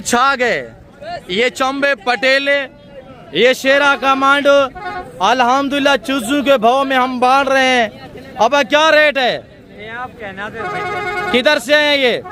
छा गए, ये चंबे पटेले, ये शेरा कमांडो, अल्हम्दुलिल्लाह चुजू के भाव में हम बांट रहे हैं। अब क्या रेट है? किधर से हैं ये?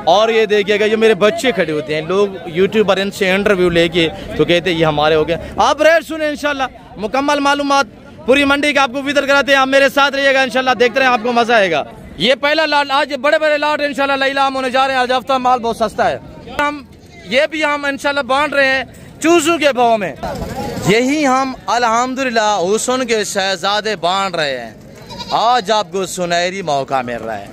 और ये देखिएगा, ये मेरे बच्चे खड़े होते हैं, लोग यूट्यूबर इनसे इंटरव्यू लेके तो कहते हैं ये हमारे हो गए। आप रेट सुने, इंशाल्लाह मुकम्मल मालूमात पूरी मंडी का आपको विजिट कराते हैं। आप मेरे साथ रहिएगा, इंशाल्लाह देखते रहे, आपको मजा आएगा। ये पहला लाट, आज बड़े बड़े लाट इंशाल्लाह लीलाम होने जा रहे हैं। आज हफ्ता माल बहुत सस्ता है, हम इंशाल्लाह बांट रहे हैं चूजू के भाव में। यही हम अल्हम्दुलिल्लाह हुस्न के शहजादे बांट रहे हैं। आज आपको सुनहरी मौका मिल रहा है।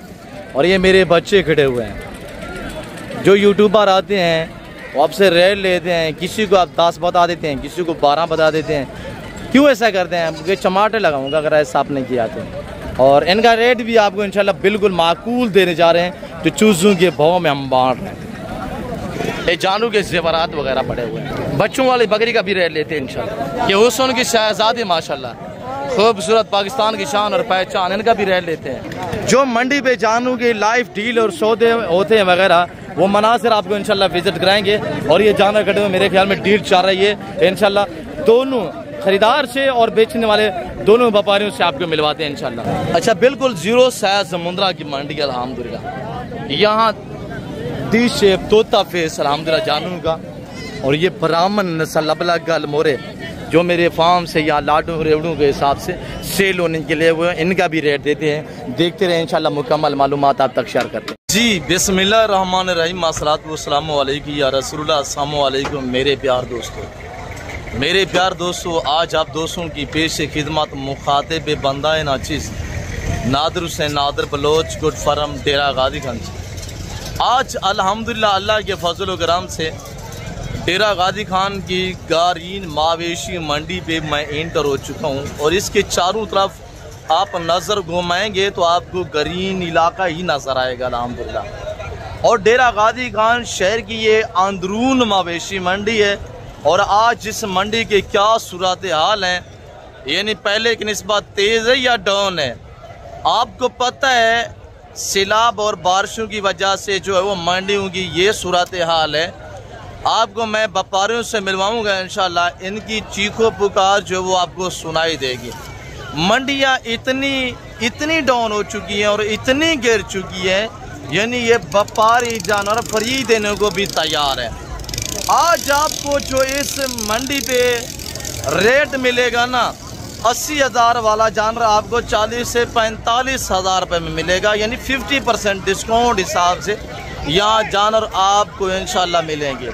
और ये मेरे बच्चे खड़े हुए हैं, जो यूट्यूबर आते हैं वो आपसे रेट लेते हैं, किसी को आप 10 बता देते हैं, किसी को 12 बता देते हैं। क्यों ऐसा करते हैं? मुझे चमाटे लगाऊंगा अगर ऐसा आपने किया तो। और इनका रेट भी आपको इंशाल्लाह बिल्कुल माकूल देने जा रहे हैं, तो चूजों के भाव में हम बांट रहे हैं। ये जानू के जेवरात वगैरह पड़े हुए हैं, बच्चों वाली बकरी का भी रेट लेते हैं इंशाल्लाह। ये हुस्न की शहजादी माशाल्लाह, खूबसूरत पाकिस्तान की शान और पहचान, इनका भी रेट लेते हैं। जो मंडी पे जानू की लाइव डील और सौदे होते हैं वगैरह, वो मनासिर आपको इंशाल्लाह विजिट कराएंगे। और ये जानवर कटे हुए मेरे ख्याल में डील चल रही है इंशाल्लाह, दोनों खरीदार से और बेचने वाले दोनों व्यापारियों से आपको मिलवाते हैं इंशाल्लाह। अच्छा, बिल्कुल जीरो साइज मुंद्रा की मंडी अल्हम्दुलिल्लाह, यहाँ टी शेप तोता फेस अल्हम्दुलिल्लाह जानू का। और ये ब्राह्मण नस्ल अलग गल मोरे जो मेरे फार्म से यहाँ लाडू रेवड़ू के हिसाब से सेल होने के लिए हुए, इनका भी रेट देते हैं। देखते रहे इंशाल्लाह, मुकम्मल मालूमात आप तक शेयर करते हैं। जी बिस्मिल्लाह रहमान रहीम, अस्सलातु वस्सलामु अलैकुम या रसूलुल्लाह, अस्सलामु अलैकुम मेरे प्यार दोस्तों। मेरे प्यार दोस्तों, आज आप दोस्तों की पेश खिदमत मुखातिब बंदा नाचिस नादर से नादर बलोच गुड फरम डेरा गाजीगंज। आज अल्हम्दुलिल्लाह अल्लाह के फजल करम से डेरा गाजी खान की गारीन मावेशी मंडी पे मैं एंटर हो चुका हूँ। और इसके चारों तरफ आप नज़र घुमाएंगे तो आपको ग्रीन इलाका ही नज़र आएगा अल्हम्दुलिल्लाह। और डेरा गाजी खान शहर की ये अंदरून मावेशी मंडी है। और आज इस मंडी के क्या सूरत हाल हैं, यानी पहले की निस्बत तेज़ है या डाउन है? आपको पता है सैलाब और बारिशों की वजह से जो है वो मंडियों की ये सूरत हाल है। आपको मैं व्यापारियों से मिलवाऊंगा इंशाल्लाह, इनकी चीखों पुकार जो वो आपको सुनाई देगी। मंडियाँ इतनी डाउन हो चुकी हैं और इतनी गिर चुकी हैं, यानी ये व्यापारी जानवर फ्री देने को भी तैयार है। आज आपको जो इस मंडी पे रेट मिलेगा ना, 80,000 वाला जानवर आपको 40 से 45,000 रुपये में मिलेगा, यानी 50% डिस्काउंट हिसाब से यहाँ जानवर आपको इंशाल्लाह मिलेंगे।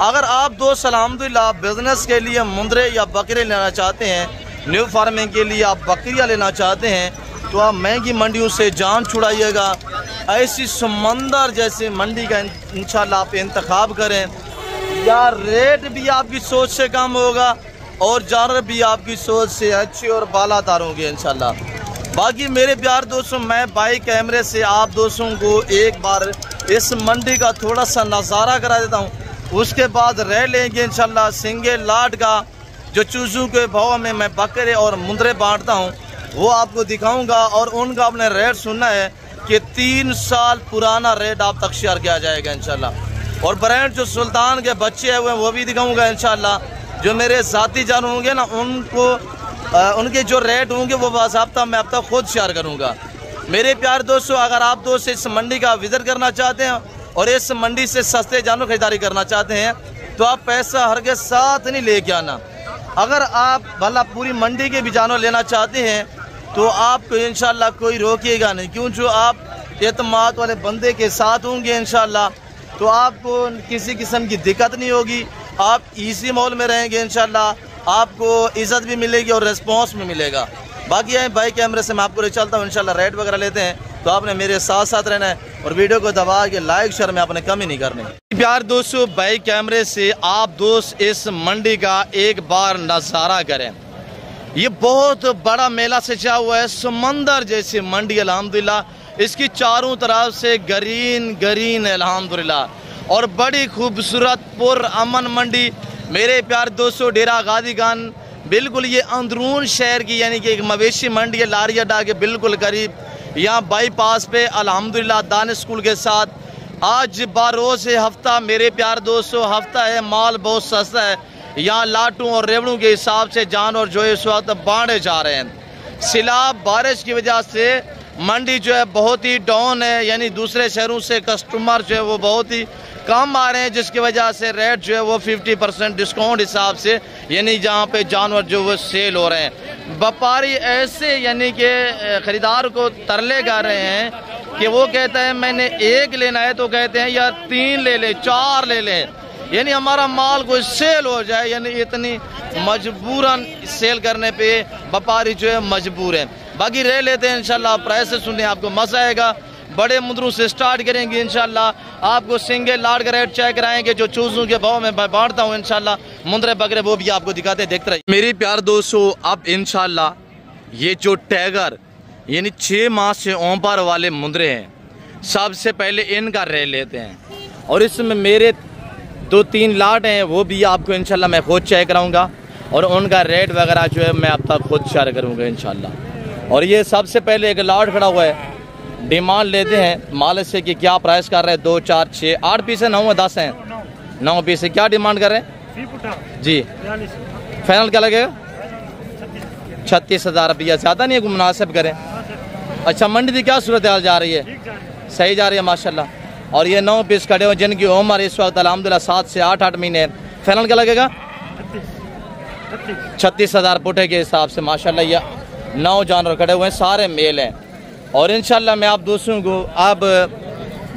अगर आप दोस्त अल्हम्दुलिल्लाह बिज़नेस के लिए मुंदरे या बकरे लेना चाहते हैं, न्यू फार्मिंग के लिए आप बकरियाँ लेना चाहते हैं, तो आप महंगी मंडियों से जान छुड़ाइएगा। ऐसी समंदर जैसी मंडी का इंशाल्लाह आप इंतखाब करें। या रेट भी आपकी सोच से कम होगा और जानवर भी आपकी सोच से अच्छे और बालादार होंगे इंशाल्लाह। बाकी मेरे प्यार दोस्तों, मैं बाई कैमरे से आप दोस्तों को एक बार इस मंडी का थोड़ा सा नज़ारा करा देता हूँ, उसके बाद रेट लेंगे इंशाल्लाह। सिंगल लाट का जो चूजू के भाव में मैं बकरे और मुंदरे बांटता हूँ वो आपको दिखाऊंगा। और उनका आपने रेट सुनना है कि 3 साल पुराना रेट आप तक शेयर किया जाएगा इंशाल्लाह। और ब्रांड जो सुल्तान के बच्चे हुए हैं वो भी दिखाऊंगा इंशाल्लाह। जो मेरे साथी जान होंगे ना, उनको उनके जो रेट होंगे वो बाज़ाब्ता मैं अब तक खुद शेयर करूंगा। मेरे प्यार दोस्तों, अगर आप दोस्त इस मंडी का विजिट करना चाहते हैं और इस मंडी से सस्ते जानवर खरीदारी करना चाहते हैं, तो आप पैसा हर के साथ नहीं लेके आना। अगर आप भला पूरी मंडी के भी जानवर लेना चाहते हैं तो आपको इंशाल्लाह कोई रोकेगा नहीं, क्यों जो आप एतमाद वाले बंदे के साथ होंगे इंशाल्लाह, तो आपको किसी किस्म की दिक्कत नहीं होगी। आप इसी माहौल में रहेंगे इंशाल्लाह, आपको इज़्ज़त भी मिलेगी और रिस्पॉन्स भी मिलेगा। बाकी है बाई कैमरे से मैं आपको ले चलता हूँ इंशाल्लाह। रेट वगैरह लेते हैं तो आपने मेरे साथ साथ रहना है और वीडियो को दबा के लाइक शेयर में आपने कमी नहीं करनी। प्यार दोस्तों, बाई कैमरे से आप दोस्त इस मंडी का एक बार नज़ारा करें। ये बहुत बड़ा मेला सजा हुआ है, समंदर जैसी मंडी अल्हम्दुलिल्लाह। इसकी चारों तरफ से ग्रीन अल्हम्दुलिल्लाह और बड़ी खूबसूरत पुर अमन मंडी। मेरे प्यार दोस्तों, डेरा गाजी खान बिल्कुल ये अंदरून शहर की यानी कि एक मवेशी मंडी है, लारी अड्डा के बिल्कुल करीब। यहाँ बाईपास पे अल्हम्दुलिल्लाह दानिश स्कूल के साथ आज बारोज़ हफ्ता मेरे प्यार दोस्तों, हफ्ता है, माल बहुत सस्ता है। यहाँ लाटू और रेवड़ों के हिसाब से जानवर जो है इस वक्त बांटे जा रहे हैं। सैलाब बारिश की वजह से मंडी जो है बहुत ही डाउन है, यानी दूसरे शहरों से कस्टमर जो है वो बहुत ही कम आ रहे हैं, जिसकी वजह से रेट जो है वो 50% डिस्काउंट हिसाब से यानी जहाँ पे जानवर जो वो सेल हो रहे हैं। व्यापारी ऐसे यानी कि ख़रीदार को तरले गा रहे हैं कि वो कहता है मैंने एक लेना है तो कहते हैं यार 3 ले ले, 4 ले ले, यानी हमारा माल कोई सेल हो जाए, यानी इतनी मजबूरन सेल करने पे व्यापारी जो है मजबूर है। बाकी रह लेते हैं इंशाल्लाह, प्राइस से सुनने आपको मजा आएगा। बड़े मुद्रों से स्टार्ट करेंगे इंशाल्लाह, आपको सिंगल लाट का रेट चेक कराएंगे जो चूजों के भाव में बांटता हूँ इंशाल्लाह। मुंद्रे बकरे वो भी आपको दिखाते देखते रहिए मेरे प्यार दोस्तों। अब इंशाल्लाह ये जो टैगर यानी 6 माह से ऊपर वाले मुंद्रे हैं, सबसे पहले इनका रेट लेते हैं और इसमें मेरे 2-3 लाट हैं वो भी आपको इंशाल्लाह मैं खुद चेक कराऊंगा और उनका रेट वगैरह जो है मैं अब तक खुद शेयर करूंगा इंशाल्लाह। और ये सबसे पहले एक लाट खड़ा हुआ है, डिमांड लेते हैं माल से कि क्या प्राइस कर रहे हैं। 2, 4, 6, 8 पीस है, 9 है, 10 हैं, 9 पीस है। क्या डिमांड कर रहे हैं जी? फाइनल क्या लगेगा? 36,000 रुपया। ज़्यादा नहीं है, मुनासिब करें। अच्छा, मंडी की क्या सूरत हाल जा रही है? सही जा रही है माशाल्लाह। और ये 9 पीस खड़े हुए जिनकी उम्र इस वक्त अल्हम्दुलिल्लाह 7 से 8 महीने। फाइनल क्या लगेगा? 36,000 पुटे के हिसाब से माशाल्लाह। ये 9 जानवर खड़े हुए हैं, सारे मेल हैं। और इंशाल्लाह मैं आप दोस्तों को अब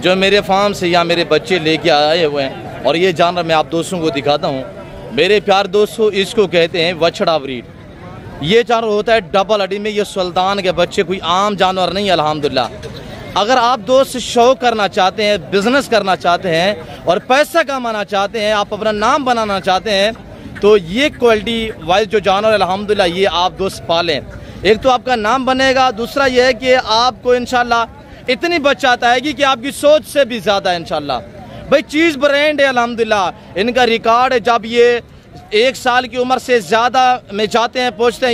जो मेरे फार्म से या मेरे बच्चे लेके आए हुए हैं और ये जानवर मैं आप दोस्तों को दिखाता हूँ। मेरे प्यार दोस्तों, इसको कहते हैं वछड़ा ब्रीड। ये जानवर होता है डबल हड्डी में, ये सुल्तान के बच्चे, कोई आम जानवर नहीं है अल्हम्दुलिल्लाह। अगर आप दोस्त शौक करना चाहते हैं, बिजनेस करना चाहते हैं और पैसा कमाना चाहते हैं, आप अपना नाम बनाना चाहते हैं, तो ये क्वालिटी वाइज जो जानवर अल्हम्दुलिल्लाह ये आप दोस्त पालें। एक तो आपका नाम बनेगा, दूसरा ये है कि आपको इंशाल्लाह इतनी बचत आएगी कि आपकी सोच से भी ज़्यादा इंशाल्लाह। भाई चीज़ ब्रांड है अल्हम्दुलिल्लाह, इनका रिकॉर्ड है। जब ये 1 साल की उम्र से ज़्यादा में जाते हैं, पहुँचते हैं,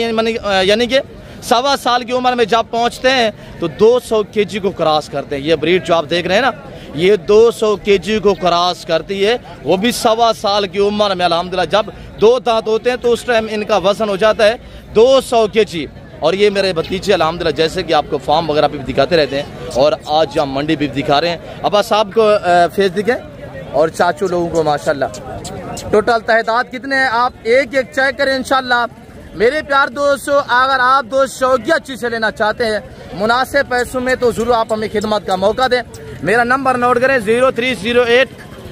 यानी कि 1.25 साल की उम्र में जब पहुँचते हैं तो 200 kg को क्रॉस करते हैं। ये ब्रीड जो आप देख रहे हैं ना, ये 200 kg को क्रॉस करती है, वो भी 1.25 साल की उम्र में अल्हम्दुलिल्लाह। जब 2 दांत होते हैं तो उस टाइम इनका वजन हो जाता है 200 kg। और ये मेरे भतीजे अल्हम्दुलिल्लाह जैसे कि आपको फार्म वगैरह पे भी दिखाते रहते हैं और आज हम मंडी भी दिखा रहे हैं। अब साहब को फेस दिखे और चाचू लोगों को माशाल्लाह। टोटल तादाद कितने हैं आप एक एक चेक करें इंशाल्लाह। मेरे प्यार दोस्तों, अगर आप दोस्त शौकिया चीज़ से लेना चाहते हैं मुनासिब पैसों में तो ज़रूर आप हमें खिदमत का मौका दें। मेरा नंबर नोट करें 0308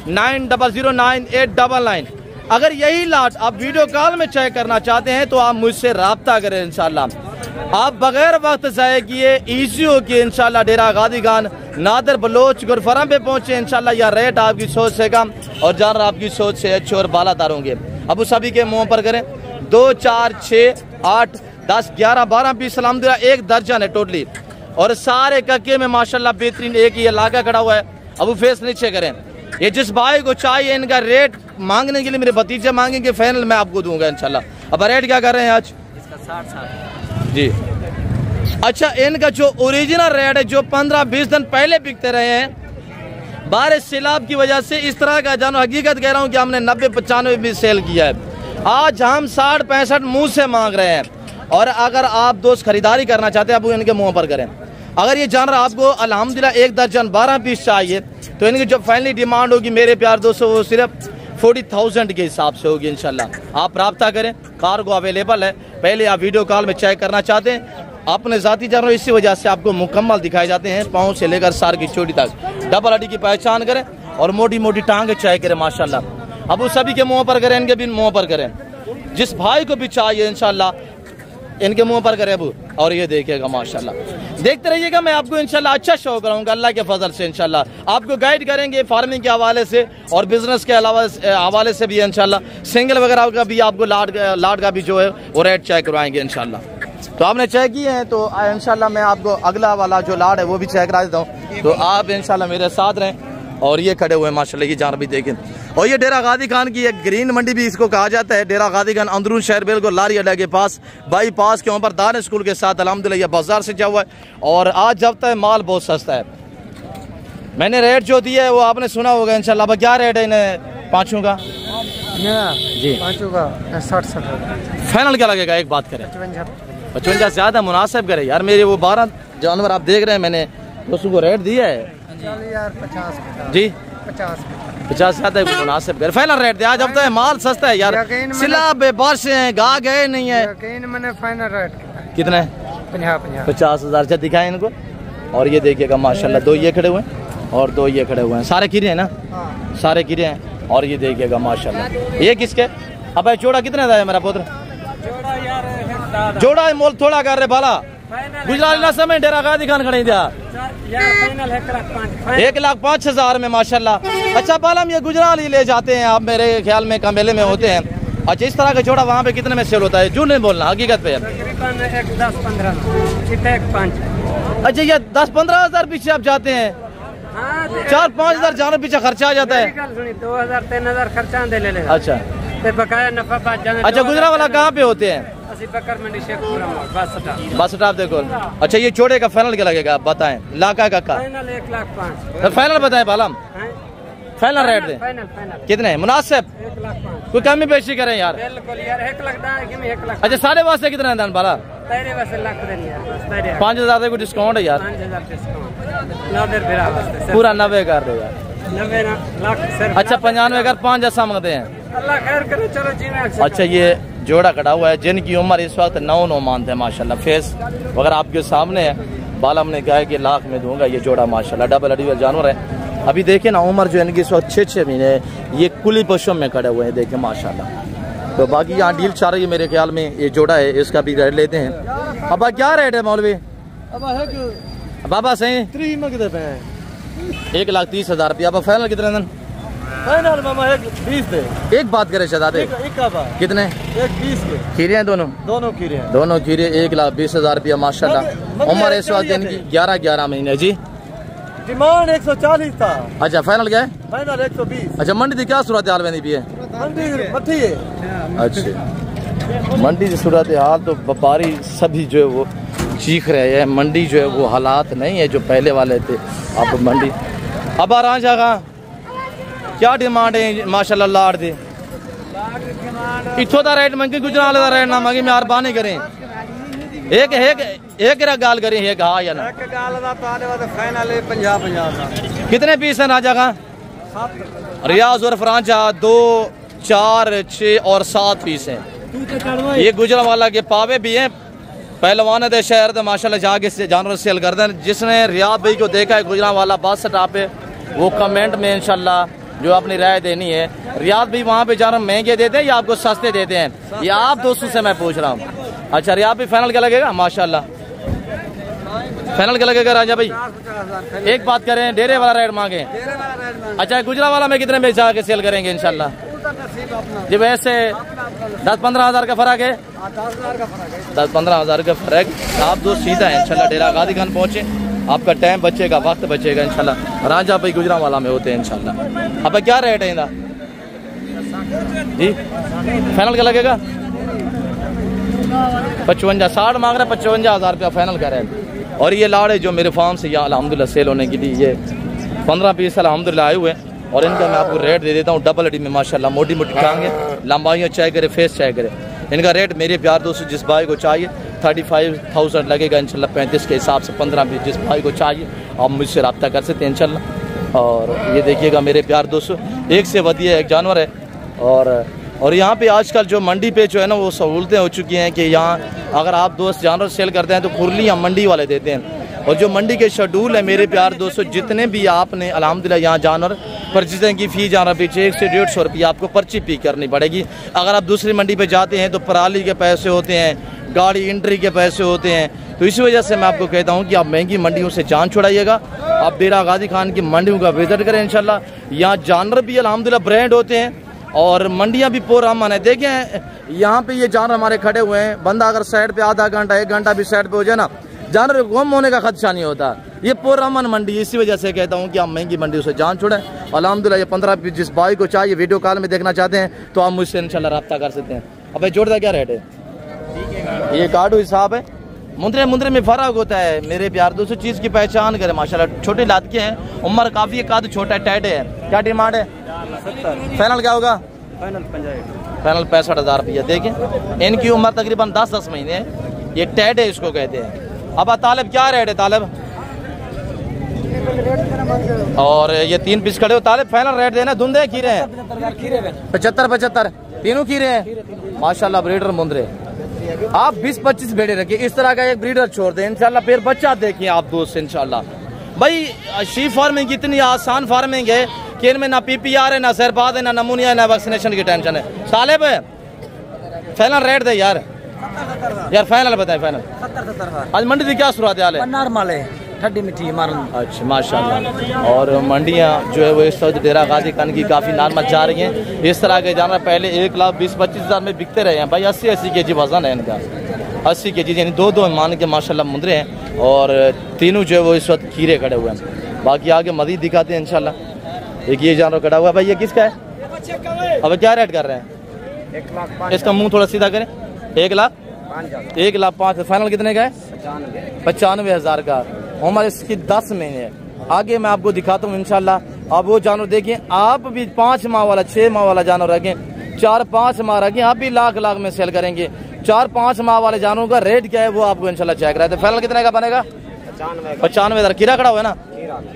9009 अगर यही लाट आप वीडियो कॉल में चेक करना चाहते हैं तो आप मुझसे रब्ता करें इंशाल्लाह। आप बगैर वक्त ज़ाय किए ईजी हो कि इंशाल्लाह डेरा गादी खान नादर बलोच गुरफरम पे पहुंचे इंशाल्लाह। या रेट आपकी सोच से कम और जानवर आपकी सोच से अच्छे और बालादार होंगे। अब उस सभी के मुंह पर करें 2, 4, 6, 8, 10, 11, 12 पीस अल्हम्दुलिल्लाह 1 दर्जन है टोटली। और सारे कक्के में माशाल्लाह बेहतरीन एक ही इलाका खड़ा हुआ है। अब वो फेस नीचे करें। ये जिस भाई को चाहिए इनका रेट मांगने के लिए मेरे भतीजे मांगेंगे, फाइनल मैं आपको दूंगा इंशाल्लाह। अब रेट क्या कर रहे हैं आज? इसका 60 जी। अच्छा, इनका जो ओरिजिनल रेट है जो 15-20 दिन पहले बिकते रहे हैं, बारिश सैलाब की वजह से इस तरह का जानवर, हकीकत कह रहा हूँ कि हमने 90-95 भी सेल किया है। आज हम 60-65 मुँह से मांग रहे हैं। और अगर आप दोस्त खरीदारी करना चाहते हैं, आप इनके मुँह पर करें। अगर ये जानवर आपको अल्हम्दुलिल्लाह 1 दर्जन 12 पीस चाहिए तो इनकी जो फाइनली डिमांड होगी मेरे प्यार दोस्तों वो सिर्फ 40,000 के हिसाब से होगी इंशाल्लाह। आप रब्ता करें, कार्गो अवेलेबल है। पहले आप वीडियो कॉल में चेक करना चाहते हैं अपने ज़ाती जानवर, इसी वजह से आपको मुकम्मल दिखाए जाते हैं, पाँव से लेकर सार की चोटी तक। डबल हड्डी की पहचान करें और मोटी मोटी टांगे चेक करें माशाल्लाह। अब उस सभी के मुँह पर करें, इनके भी मुँह पर करें। जिस भाई को भी चाहिए इंशाल्लाह इनके मुंह पर करे अबू। और ये देखिएगा माशाल्लाह, देखते रहिएगा। मैं आपको इंशाल्लाह अच्छा शो कराऊंगा अल्लाह के फजल से। इंशाल्लाह आपको गाइड करेंगे फार्मिंग के हवाले से और बिजनेस के अलावा हवाले से भी इंशाल्लाह। सिंगल वगैरह का भी आपको लाट का भी जो है वो रेट चेक करवाएंगे इंशाल्लाह। तो आपने चेक किए हैं तो इंशाल्लाह मैं आपको अगला वाला जो लाट है वो भी चेक करा देता हूँ। तो आप इंशाल्लाह मेरे साथ रहें। और ये खड़े हुए माशाल्लाह, ये जानवर भी देखें। और ये डेरा गादी खान की एक ग्रीन मंडी भी इसको कहा जाता है। डेरा गादी खान अंदरून शहर बिल्कुल लारी अड्डा के पास बाईपास के ऊपर दान स्कूल के साथ अल्हम्दुलिल्लाह ये बाजार से जा हुआ है। और आज जब तक माल बहुत सस्ता है मैंने रेट जो दिया है वो आपने सुना होगा इंशाल्लाह। अब क्या रेट है इन्हें पाँचों का? जी पाँचों का 60 फाइनल क्या लगेगा? एक बात करें 55 ज़्यादा मुनासिब करे यार। मेरे वो 12 जानवर आप देख रहे हैं, मैंने दोस्तों को रेट दिया है 50 जी 50 ज़्यादा मुनासिब करे। फाइनल रेट दे आज। अब तो है माल सस्ता है यार, सिला बारिश है, गा गए नहीं है। मैंने फाइनल रेट कितने? 50,000 से दिखाए इनको। और ये देखिएगा माशाल्लाह, 2 ये खड़े हुए हैं और 2 ये खड़े हुए हैं, सारे कीरे हैं ना? सारे कीरे हैं। और ये देखिएगा माशाल्लाह, ये किसके? अब जोड़ा कितने का है मेरा पुत्र? जोड़ा है मोल थोड़ा कर रहे बाला गुजरात ना समय डेरा गादी खान खड़े दिया 1,05,000 में माशाल्लाह। अच्छा बालम ये गुजरात ही ले जाते हैं आप, मेरे ख्याल में कमेले में होते हैं। अच्छा इस तरह का जोड़ा वहाँ पे कितने में सेल होता है? जो नहीं बोलना हकीकत पे। अच्छा ये 10-15 हज़ार पीछे आप जाते हैं? 4-5 हज़ार जाने पीछे खर्चा आ जाता है। 2,000-3,000 खर्चा दे ले। अच्छा बकाया नफा बात जाने। अच्छा गुजरात वाला कहाँ पे होते हैं? बकर मंडी शेखपुरा बस स्टॉप देखो। अच्छा ये जोड़े का फाइनल क्या लगेगा आप बताएं? लाका का फाइनल 1,05,000 फाइनल बताएं बालम। फाइनल रेट दे कितने मुनासिब? 1,05,000 कोई कमी पेशी करें यार। बिल्कुल यार 1 लाख। अच्छा साढ़े वास्ते कितना दान बाला? 5,000 को डिस्काउंट है यार, पूरा 90 कर दो यार। 90 लाख। अच्छा 95 कर 5 जैसा मांगते हैं। अल्लाह खैर करे, चलो जी। अच्छा ये जोड़ा कटा हुआ है जिनकी उम्र इस वक्त 9 मानते हैं माशाल्लाह। फेस वगैरह आपके सामने है। बाला हमने कहा है कि लाख में दूंगा ये जोड़ा माशाल्लाह। डबल अड़ी वाला जानवर है। अभी देखे ना उम्र जो है इनकी इस वक्त 6 महीने ये कुली पशुओं में खड़े हुए हैं, देखे माशाल्लाह। तो बाकी यहाँ डील चाह रही है मेरे ख्याल में। ये जोड़ा है इसका भी रेट लेते हैं। अब क्या रेट है मौलवी? बाबा सही 1,30,000 रुपया। अब फाइनल कितने दिन? फाइनल मामा 1,20 दे। एक बात करे शहजादे कितने? 1,20 के खीरे हैं दोनों खीरे 1,20,000 रुपया माशाल्लाह। उम्र इस वक्त इनकी 11 महीने जी। डिमांड 140 था। अच्छा फाइनल क्या है? फाइनल 120। अच्छा मंडी की क्या सूरत हाल बनी पी है? मंडी है। अच्छा मंडी की सूरत हाल तो व्यापारी सभी जो है वो चीख रहे हैं। मंडी जो है वो हालात नहीं है जो पहले वाले थे। अब मंडी अब राजा का क्या डिमांड है माशाल्लाह? लाड़ दे इथों का रेट मंगी, गुजरात का रेट ना मंगी। मेहरबानी करें एक गाल करें एक हाँ या ना? फाइनल 50-50। कितने पीस है राजा का? रियाज और फ्रांचा 2, 4, 6 और 7 पीस हैं। ये गुजरात वाला के पावे भी हैं। पहलवान है शहर तो माशाल्लाह जाके से जानवर सेल करते हैं। जिसने रियाज भाई को देखा है गुजरात वाला बस स्टॉप पे, वो कमेंट में इंशाल्लाह जो अपनी राय देनी है। रियाज भाई वहाँ पे जानवर महंगे देते हैं या आपको सस्ते देते हैं? या आप दोस्तों से मैं पूछ रहा हूँ। अच्छा रियाज भाई फाइनल क्या लगेगा? माशाल्लाह फाइनल क्या लगेगा राजा भाई? एक बात करें डेरे वाला रेट मांगे। अच्छा गुजरात वाला में कितने में जाके सेल करेंगे इंशाल्लाह? जी वैसे 10-15 हज़ार का फर्क है। 10-15 हज़ार का फर्क। आप दोस्त सीधा है इंशाल्लाह डेरा गादी खान पहुँचे। आपका टाइम बचेगा, वक्त बचेगा इंशाल्लाह। राजा भाई गुजरात वाला में होते हैं इंशाल्लाह। अब क्या रेट है इनका जी? फाइनल क्या लगेगा? 55 60 मांग रहे, 55,000 रुपया फाइनल का रेट। और ये लाड़ है जो मेरे फार्म से यहाँ अल्हम्दुलिल्लाह सेल होने के लिए ये 15 पीस अल्हम्दुलिल्लाह आए हुए हैं। और इनका मैं आपको रेट दे देता हूँ डबल अडी में माशाल्लाह। मोटी टांगे, लंबाइयाँ चाहे करे, फेस चाहे करे। इनका रेट मेरे प्यार दोस्तों जिस भाई को चाहिए 35,000 लगेगा इंशाल्लाह। 35 के हिसाब से 15 पीस जिस भाई को चाहिए आप मुझसे रब्ता कर सकते हैं इंशाल्लाह। और ये देखिएगा मेरे प्यार दोस्तों एक से वधिया एक जानवर है। और यहाँ पे आजकल जो मंडी पे जो है ना वो सहूलतें हो चुकी हैं कि यहाँ अगर आप दोस्त जानवर सेल करते हैं तो खुरलियाँ मंडी वाले देते हैं। और जो मंडी के शेड्यूल है मेरे प्यार दोस्तों जितने भी आपने अल्हम्दुलिल्लाह यहाँ जानवर परचेजिंग की फ़ी जानवर पीछे 100 से 150 रुपया आपको पर्ची पी करनी पड़ेगी। अगर आप दूसरी मंडी पे जाते हैं तो पराली के पैसे होते हैं, गाड़ी एंट्री के पैसे होते हैं। तो इसी वजह से मैं आपको कहता हूँ कि आप महंगी मंडियों से जान छुड़ाइएगा। आप डेरा गादी खान की मंडियों का विजिट करें इंशाल्लाह। यहाँ जानवर भी अल्हम्दुलिल्लाह ब्रांड होते हैं और मंडियाँ भी पूरा अमन है। देखें यहाँ पे ये जानवर हमारे खड़े हुए हैं। बंदा अगर साइड पे आधा घंटा 1 घंटा भी साइड पे हो जाए ना, जानवर गुम होने का खदशा नहीं होता। ये पूरा अमन मंडी। इसी वजह से कहता हूँ कि आप महंगी मंडियों से जान छोड़ें। अल्हम्दुलिल्लाह ये 15 पीस जिस भाई को चाहिए वीडियो कॉल में देखना चाहते हैं तो आप मुझसे इंशाल्लाह रब्ता कर सकते हैं। अब जोड़ का क्या रेट है? ये कार्डो हिसाब है मुंदरे मुंदरे में फर्क होता है मेरे प्यार दोस्तों, चीज़ की पहचान करें माशाल्लाह। छोटे लाद के हैं, उम्र काफ़ी है, काद छोटा है, टाइट है। क्या डिमांड है? 70। फाइनल क्या होगा? फाइनल 65। फाइनल 65,000 रुपया। देखें इनकी उम्र तकरीबन 10-10 महीने है, ये टाइट है इसको कहते हैं। अब तालब क्या रेट है तालब? और ये 3 पीस खड़े हो तालब, फाइनल रेट देना। धुंधे खीरे हैं 75 तीनों खीरे हैं माशाल्लाह। ब्रीडर मुंदरे आप 20-25 भेड़े रखिए, इस तरह का एक ब्रीडर छोड़ दें इंशाल्लाह, फिर बच्चा देखिए आप दोस्त इंशाल्लाह। भाई शीप फार्मिंग इतनी आसान फार्मिंग है कि इनमें ना PPR है, ना सरपाद है, ना नमूनिया है, ना वैक्सीनेशन की टेंशन है। तालिब फाइनल रेट दे यार फाइनल बताए फाइनल। 70 आज मंडी की क्या सूरत हाल है? नॉर्मल है, ठंडी मिट्टी मारन। अच्छा माशाल्लाह। और मंडियाँ जो है वो इस वक्त डेरा गाजी खान की काफ़ी नॉर्मल जा रही हैं। इस तरह के जानवर पहले 1,20,25 हज़ार में बिकते रहे हैं भाई। 80-80 kg वजन है इनका, 80 kg यानी 2-2 मान के माशाल्लाह मुंदरे हैं। और तीनों जो है वो इस वक्त खीरे खड़े हुए हैं। बाकी आगे मज़ीद दिखाते हैं इंशाल्लाह। एक ये जानवर खड़ा हुआ है भाई, ये किसका है? अब क्या रेट कर रहे हैं? 1,05,000। इसका मुँह थोड़ा सीधा करें। 1,05,000 फाइनल कितने का है? 95,000 का। उम्र इसकी 10 महीने है। आगे मैं आपको दिखाता हूँ इंशाल्लाह। अब वो जानवर देखें, आप भी 5 माह वाला 6 माह वाला जानवर रखें, 4-5 माह रखें, आप भी लाख में सेल करेंगे। 4-5 माह वाले जानवरों का रेट क्या है वो आपको इंशाल्लाह चेक कराते। फाइनल कितने का बनेगा? 95,000। कीरा खड़ा हुआ है ना?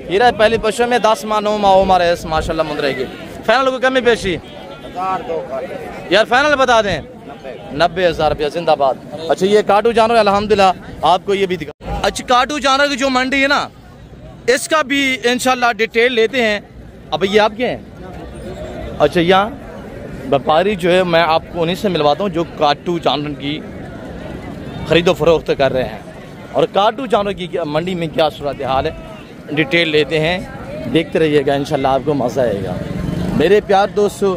कीरा पहली पशु में 10 माह 9 माह उम्र है माशाल्लाह मुंदरे की। फाइनल को कमी पेशी यार फाइनल बता दें 90,000 रुपया जिंदाबाद। अच्छा ये काटू जानवर अल्हम्दुलिल्लाह आपको ये भी दिखा। अच्छा काटू जानवर की जो मंडी है ना, इसका भी इंशाल्लाह डिटेल लेते हैं। अब ये आपके हैं? अच्छा यहाँ व्यापारी जो है मैं आपको उन्हीं से मिलवाता हूँ जो काटू जानवर की खरीदो फरोख्त कर रहे हैं। और काटू जानवर की मंडी में क्या सूरत हाल है डिटेल लेते हैं, देखते रहिएगा इंशाल्लाह आपको मज़ा आएगा। मेरे प्यार दोस्तों,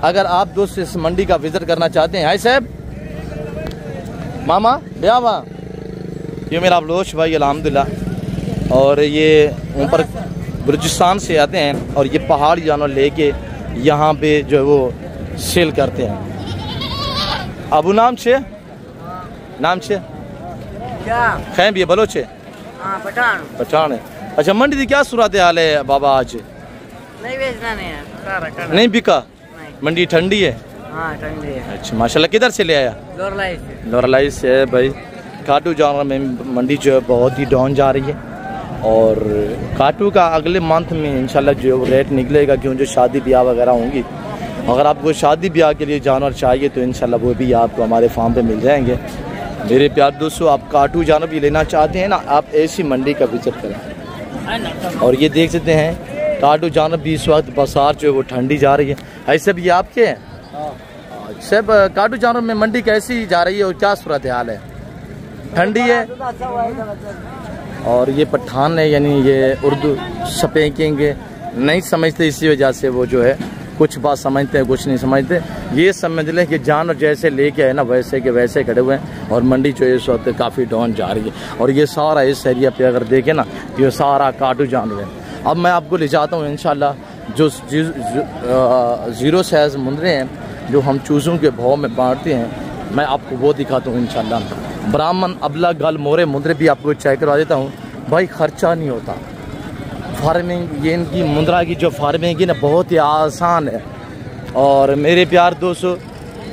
अगर आप दोस्त इस मंडी का विजिट करना चाहते हैं, हाय साहब मामा ब्यावा, ये मेरा बलोच भाई अल्हम्दुलिल्लाह। और ये ऊपर बलूचिस्तान से आते हैं और ये पहाड़ी जानवर लेके यहाँ पे जो है वो सेल करते हैं। अबू नाम छे क्या खैम भी बलोच है? हाँ, पठान है। अच्छा मंडी की क्या सूरत हाल है बाबा? आज नहीं बेचना नहीं है, नहीं बिका मंडी ठंडी है? हाँ ठंडी है। अच्छा माशाल्लाह। किधर से ले आया? लोरलाई से है भाई। काटू जानवर में मंडी जो है बहुत ही डाउन जा रही है। और काटू का अगले मंथ में इंशाल्लाह जो रेट निकलेगा, क्यों जो शादी ब्याह वगैरह होंगी। अगर आपको शादी ब्याह के लिए जानवर चाहिए तो इंशाल्लाह वो भी आपको हमारे फार्म पे मिल जाएंगे। मेरे प्यार दोस्तों, आप काटू जानवर भी लेना चाहते हैं ना, आप ऐसी मंडी का विजिट करें। और ये देख सकते हैं काटू जानवर भी इस वक्त बाजार जो है वो ठंडी जा रही है। ऐसे भी आपके हैं सब काटू जानवर में मंडी कैसी जा रही है और क्या सूरत हाल है? ठंडी है। और ये पठान है, यानी ये उर्दू स्पीकिंग नहीं समझते, इसी वजह से वो जो है कुछ बात समझते हैं कुछ नहीं समझते। ये समझ लें कि जानवर जैसे लेके आए ना वैसे के वैसे खड़े हुए हैं। और मंडी जो है इस वक्त काफ़ी डाउन जा रही है। और ये सारा इस एरिया पे अगर देखें ना, ये सारा काटू जानवर है। अब मैं आपको ले जाता हूँ इंशाल्लाह जो 0 साइज़ मुंदरे हैं जो हम चूज़ों के भाव में बांटते हैं, मैं आपको वो दिखाता हूँ इंशाल्लाह। ब्राह्मण अबला गल मोरे मुंदरे भी आपको चेक करवा देता हूँ भाई। ख़र्चा नहीं होता फार्मिंग, ये इनकी मुंदरा की जो फार्मिंग है ना बहुत ही आसान है। और मेरे प्यार दोस्तों,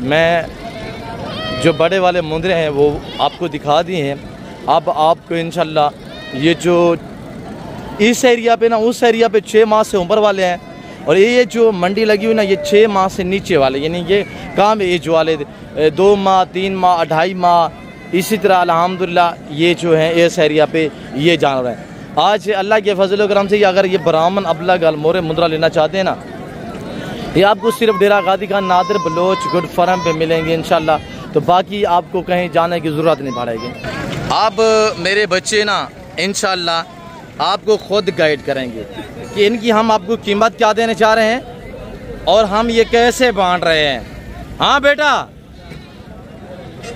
मैं जो बड़े वाले मुंदरे हैं वो आपको दिखा दिए हैं। अब आपको इंशाल्लाह ये जो इस एरिया पे ना उस एरिया पे 6 माह से ऊपर वाले हैं। और ये जो मंडी लगी हुई ना ये 6 माह से नीचे वाले, यानी ये काम एज वाले 2 माह 3 माह 2.5 माह, इसी तरह अल्हम्दुलिल्लाह ये जो है इस एरिया पे ये जानवर हैं। आज अल्लाह के फजल करम से अगर ये ब्राह्मण अबला गल मोरे मुंदरा लेना चाहते हैं ना, ये आपको सिर्फ डेरा गाजी खान नादिर बलोच गुड फार्म पे मिलेंगे इंशाल्लाह। तो बाकी आपको कहीं जाने की ज़रूरत नहीं पड़ेगी। अब मेरे बच्चे ना इंशाल्लाह आपको खुद गाइड करेंगे कि इनकी हम आपको कीमत क्या देने चाह रहे हैं और हम ये कैसे बांट रहे हैं। हाँ बेटा,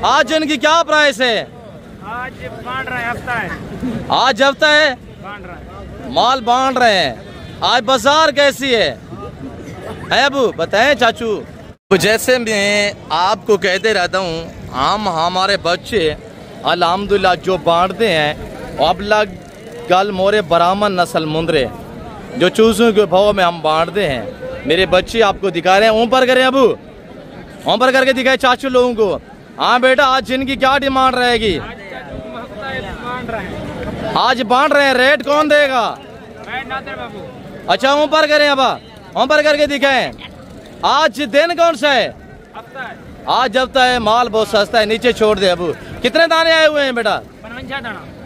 आज इनकी क्या प्राइस है? आज बांट रहे हैं, हफ्ता है। आज हफ्ता है, बांट रहे हैं, माल बांट रहे हैं। आज बाजार कैसी है अबू बताएं चाचू? तो जैसे मैं आपको कहते रहता हूँ, हम हमारे बच्चे अल्हम्दुलिल्लाह जो बांटते हैं। अब लग कल मोरे ब्राह्मण नस्ल मुंदरे जो चूसों के भाव में हम बांटते हैं। मेरे बच्चे आपको दिखा रहे हैं, ऊपर करें अबू, ऊपर करके दिखाए चाचू लोगों को। हाँ बेटा, आज जिनकी क्या डिमांड रहेगी? आज बांट रहे हैं, रेट कौन देगा? अच्छा ऊपर करें अब, ऊपर करके दिखाएं। आज दिन कौन सा है? आज हफ्ता है, माल बहुत सस्ता है, नीचे छोड़ दे अबू। कितने दाने आए हुए हैं बेटा?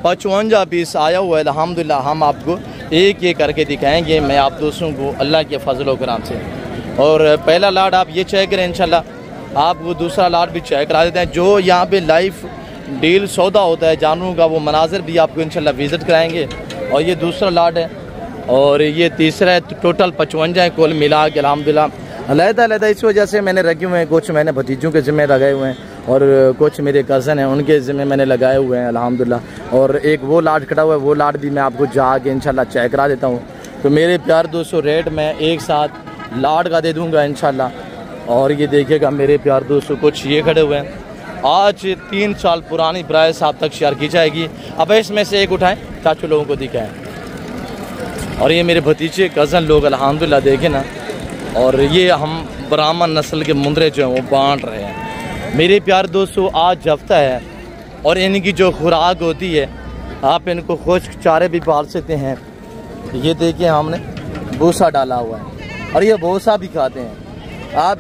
55 पीस आया हुआ है अल्हम्दुलिल्लाह। हम आपको एक एक करके दिखाएंगे, मैं आप दोस्तों को अल्लाह के फजल कराम से। और पहला लाट आप ये चेक करें, इंशाल्लाह आपको दूसरा लाट भी चेक करा देते हैं। जो यहाँ पे लाइव डील सौदा होता है जानवरों का, वो मनाजिर भी आपको इंशाल्लाह विज़िट कराएंगे। और ये दूसरा लाट है और ये तीसरा है। टोटल 55 है कुल मिला के अल्हम्दुलिल्लाह। अलग-अलग इस वजह से मैंने रखे हुए हैं, कुछ मैंने भतीजों के ज़िम्मे लगाए हुए हैं और कुछ मेरे कज़न हैं उनके ज़िम्मे मैंने लगाए हुए हैं अल्हम्दुलिल्लाह। और एक वो लाट खड़ा हुआ है, वो लाट भी मैं आपको जाके इंशाल्लाह चेक करा देता हूँ। तो मेरे प्यार दोस्तों, रेट मैं एक साथ लाट का दे दूँगा इंशाल्लाह। और ये देखिएगा मेरे प्यार दोस्तों, कुछ ये खड़े हुए हैं। आज 3 साल पुरानी प्राइस आप तक शेयर की जाएगी। अब इसमें से एक उठाएँ, चाचू लोगों को दिखाएँ। और ये मेरे भतीजे कज़न लोग अल्हम्दुलिल्लाह देखें ना। और ये हम ब्राह्मण नस्ल के मुंदरे जो हैं वो बांट रहे हैं। मेरे प्यार दोस्तों, आज हफ्ता है और इनकी जो खुराक होती है, आप इनको खुश्क चारे भी पाल सकते हैं। ये देखिए हमने भूसा डाला हुआ है और ये भूसा भी खाते हैं। आप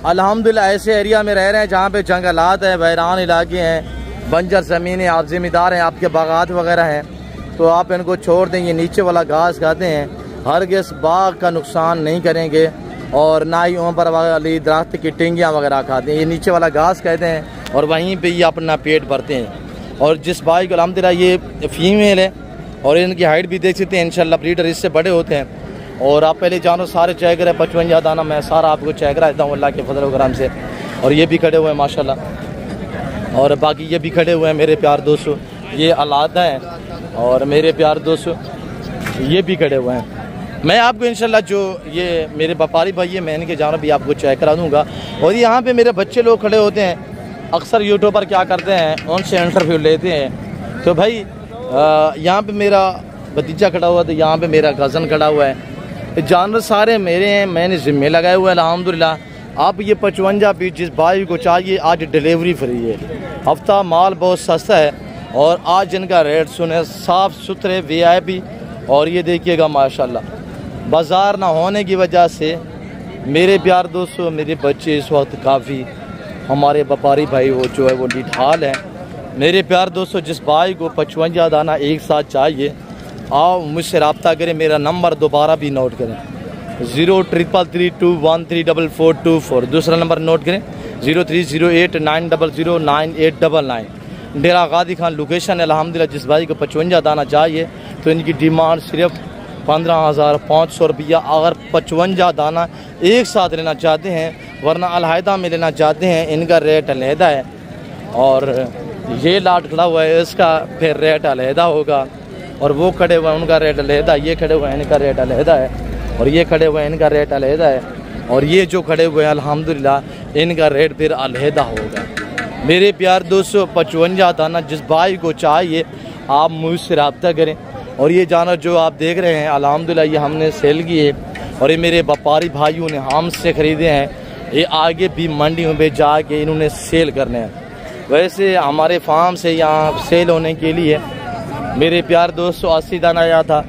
अल्हम्दुलिल्लाह ऐसे एरिया में रह रहे हैं जहाँ पे जंगलात है, वैरान इलाके हैं, बंजर ज़मीनें, आप ज़िम्मेदार हैं, आपके बागात वगैरह हैं, तो आप इनको छोड़ दें। ये नीचे वाला घास खाते हैं, हरगिज़ बाग का नुकसान नहीं करेंगे और ना ही ऊपर वाली दरख्त की टिंगियाँ वगैरह खाते हैं। ये नीचे वाला घास कहते हैं और वहीं पे ये अपना पेट भरते हैं। और जिस भाई को अल्हम्दुलिल्लाह ये फीमेल है और इनकी हाइट भी देख सकते हैं इंशाल्लाह, ब्रीडर इससे बड़े होते हैं। और आप पहले जानो सारे चेक करें, 55 दाना मैं सारा आपको चेक करा देता हूँ अल्लाह के फजल करम से। और ये भी खड़े हुए हैं माशाल्लाह। और बाकी ये भी खड़े हुए हैं मेरे प्यार दोस्तों, ये अलादा हैं। और मेरे प्यार दोस्तों ये भी खड़े हुए हैं। मैं आपको इंशाल्लाह जो ये मेरे व्यापारी भाई है, मैं इनके जानवर भी आपको चेक करा दूंगा। और यहाँ पे मेरे बच्चे लोग खड़े होते हैं, अक्सर यूट्यूब पर क्या करते हैं, उनसे इंटरव्यू लेते हैं। तो भाई यहाँ पे मेरा भतीजा खड़ा हुआ, तो यहाँ पे मेरा कज़न खड़ा हुआ है। जानवर सारे मेरे हैं, मैंने ज़िम्मे लगाए हुए हैं अल्हम्दुलिल्लाह। आप ये 55 पीस जिस भाई को चाहिए, आज डिलीवरी फ्री है। हफ्ता माल बहुत सस्ता है और आज इनका रेट सुने, साफ़ सुथरे VIP। और ये देखिएगा माशाल्लाह, बाज़ार ना होने की वजह से मेरे प्यार दोस्तों, मेरे बच्चे इस वक्त काफ़ी, हमारे व्यापारी भाई वो जो है वो निढाल है। मेरे प्यार दोस्तों, जिस भाई को 55 दाना एक साथ चाहिए, आओ मुझसे रब्ता करें। मेरा नंबर दोबारा भी नोट करें, 0332134424। दूसरा नंबर नोट करें 030890099899। डेरा गादी खान लोकेशन है अल्हम्दुलिल्लाह। जिस भाई को 55 दाना चाहिए तो इनकी डिमांड सिर्फ 15,500 रुपया। अगर 55 दाना एक साथ लेना चाहते हैं, वरना अलहदा में लेना चाहते हैं, इनका रेट अलहदा है। और ये लाट खड़ा हुआ है, इसका फिर रेट अलहदा होगा। और वो खड़े हुए हैं, उनका रेट अलहदा, ये खड़े हुए हैं, इनका रेट अलहदा है। और ये खड़े हुए हैं, इनका रेट अलहदा है। और ये जो खड़े हुए हैं अल्हम्दुलिल्लाह, इनका रेट फिर अलहदा होगा। मेरे प्यार दोस्तों, 55 दाना जिस भाई को चाहिए आप मुझसे रब्ता करें। और ये जानवर जो आप देख रहे हैं अल्हम्दुलिल्लाह, ये हमने सेल किए और ये मेरे व्यापारी भाइयों ने हमसे ख़रीदे हैं। ये आगे भी मंडियों में जाके इन्होंने सेल करने हैं। वैसे हमारे फार्म से यहाँ सेल होने के लिए मेरे प्यार दोस्तों 80 दाना आया था,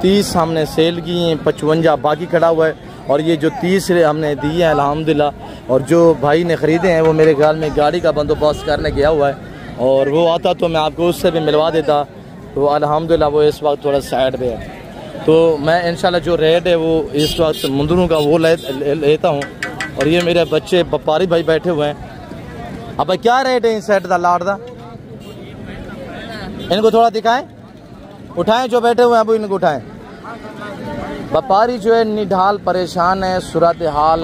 30 हमने सेल किए, 55 बाकी खड़ा हुआ है। और ये जो 30 हमने दिए हैं अल्हम्दुलिल्लाह। और जो भाई ने ख़रीदे हैं वो मेरे ख्याल में गाड़ी का बंदोबस्त करने गया हुआ है, और वो आता तो मैं आपको उससे भी मिलवा देता। तो अल्हम्दुलिल्लाह वो इस वक्त थोड़ा साइड पे है। तो मैं इंशाल्लाह जो रेट है वो इस वक्त मुंदरों का वो लेता हूँ। और ये मेरे बच्चे व्यापारी भाई बैठे हुए हैं। अब क्या रेट है इन सेट का लाट का? इनको थोड़ा दिखाएं, उठाएं जो बैठे हुए हैं, अब इनको उठाएं। व्यापारी जो है निढाल परेशान है, सूरत हाल